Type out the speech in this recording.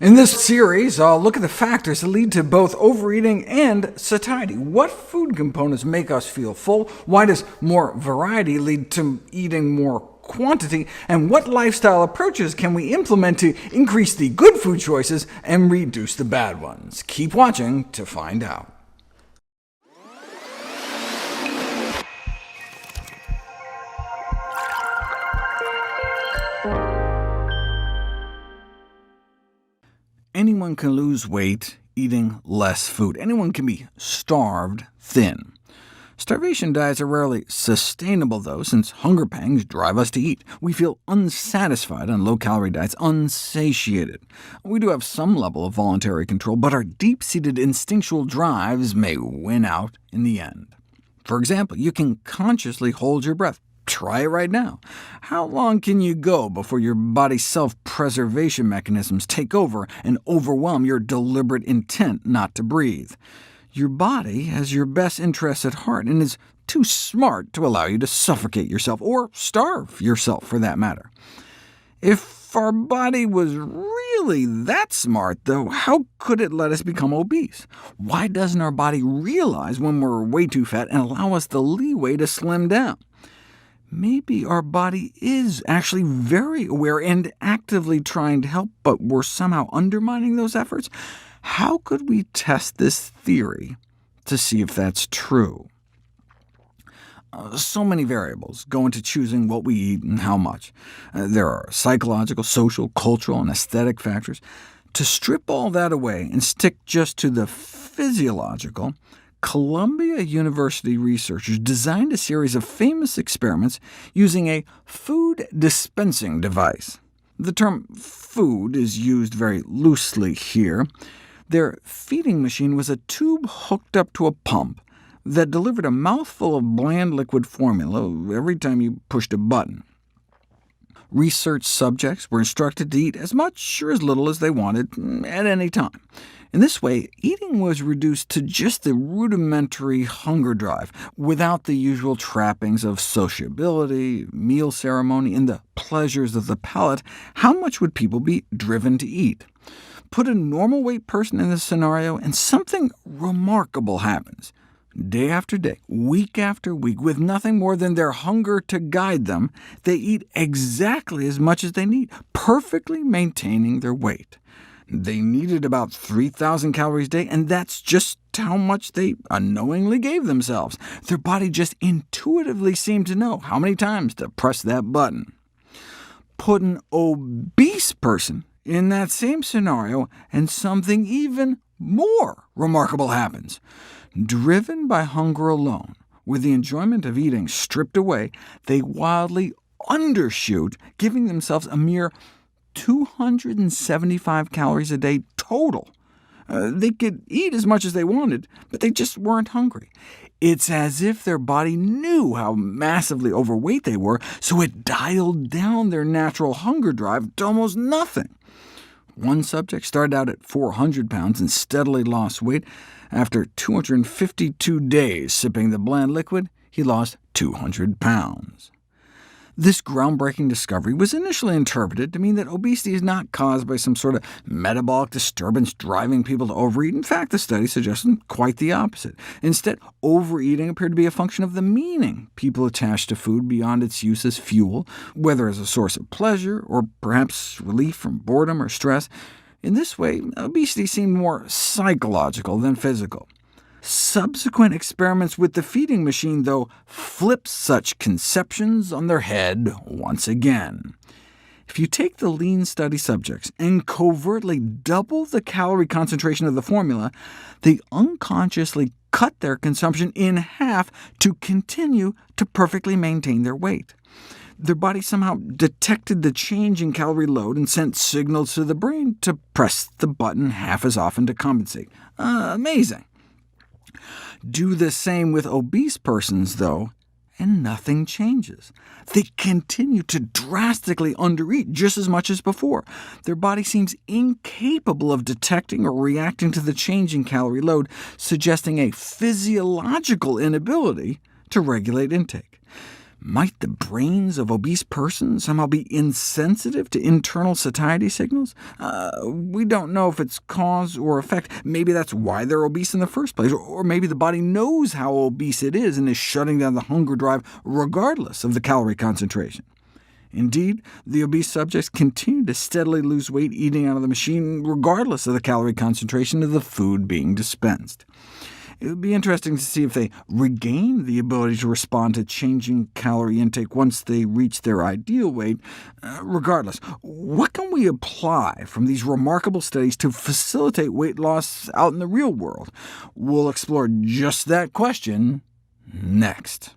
In this series, I'll look at the factors that lead to both overeating and satiety. What food components make us feel full? Why does more variety lead to eating more quantity? And what lifestyle approaches can we implement to increase the good food choices and reduce the bad ones? Keep watching to find out. Anyone can lose weight eating less food. Anyone can be starved thin. Starvation diets are rarely sustainable, though, since hunger pangs drive us to eat. We feel unsatisfied on low-calorie diets, unsatiated. We do have some level of voluntary control, but our deep-seated instinctual drives may win out in the end. For example, you can consciously hold your breath. Try it right now. How long can you go before your body's self-preservation mechanisms take over and overwhelm your deliberate intent not to breathe? Your body has your best interests at heart and is too smart to allow you to suffocate yourself, or starve yourself for that matter. If our body was really that smart, though, how could it let us become obese? Why doesn't our body realize when we're way too fat and allow us the leeway to slim down? Maybe our body is actually very aware and actively trying to help, but we're somehow undermining those efforts? How could we test this theory to see if that's true? So many variables go into choosing what we eat and how much. There are psychological, social, cultural, and aesthetic factors. To strip all that away and stick just to the physiological, Columbia University researchers designed a series of famous experiments using a food dispensing device. The term food is used very loosely here. Their feeding machine was a tube hooked up to a pump that delivered a mouthful of bland liquid formula every time you pushed a button. Research subjects were instructed to eat as much or as little as they wanted at any time. In this way, eating was reduced to just the rudimentary hunger drive, without the usual trappings of sociability, meal ceremony, and the pleasures of the palate. How much would people be driven to eat? Put a normal weight person in this scenario, and something remarkable happens. Day after day, week after week, with nothing more than their hunger to guide them, they eat exactly as much as they need, perfectly maintaining their weight. They needed about 3,000 calories a day, and that's just how much they unknowingly gave themselves. Their body just intuitively seemed to know how many times to press that button. Put an obese person in that same scenario, and something even more remarkable happens. Driven by hunger alone, with the enjoyment of eating stripped away, they wildly undershoot, giving themselves a mere 275 calories a day total. They could eat as much as they wanted, but they just weren't hungry. It's as if their body knew how massively overweight they were, so it dialed down their natural hunger drive to almost nothing. One subject started out at 400 pounds and steadily lost weight. After 252 days sipping the bland liquid, he lost 200 pounds. This groundbreaking discovery was initially interpreted to mean that obesity is not caused by some sort of metabolic disturbance driving people to overeat. In fact, the study suggested quite the opposite. Instead, overeating appeared to be a function of the meaning people attach to food beyond its use as fuel, whether as a source of pleasure or perhaps relief from boredom or stress. In this way, obesity seemed more psychological than physical. Subsequent experiments with the feeding machine, though, flipped such conceptions on their head once again. If you take the lean study subjects and covertly double the calorie concentration of the formula, they unconsciously cut their consumption in half to continue to perfectly maintain their weight. Their body somehow detected the change in calorie load and sent signals to the brain to press the button half as often to compensate. Amazing. Do the same with obese persons, though, and nothing changes. They continue to drastically undereat just as much as before. Their body seems incapable of detecting or reacting to the change in calorie load, suggesting a physiological inability to regulate intake. Might the brains of obese persons somehow be insensitive to internal satiety signals? We don't know if it's cause or effect. Maybe that's why they're obese in the first place, or maybe the body knows how obese it is and is shutting down the hunger drive regardless of the calorie concentration. Indeed, the obese subjects continue to steadily lose weight eating out of the machine, regardless of the calorie concentration of the food being dispensed. It would be interesting to see if they regain the ability to respond to changing calorie intake once they reach their ideal weight. Regardless, what can we apply from these remarkable studies to facilitate weight loss out in the real world? We'll explore just that question next.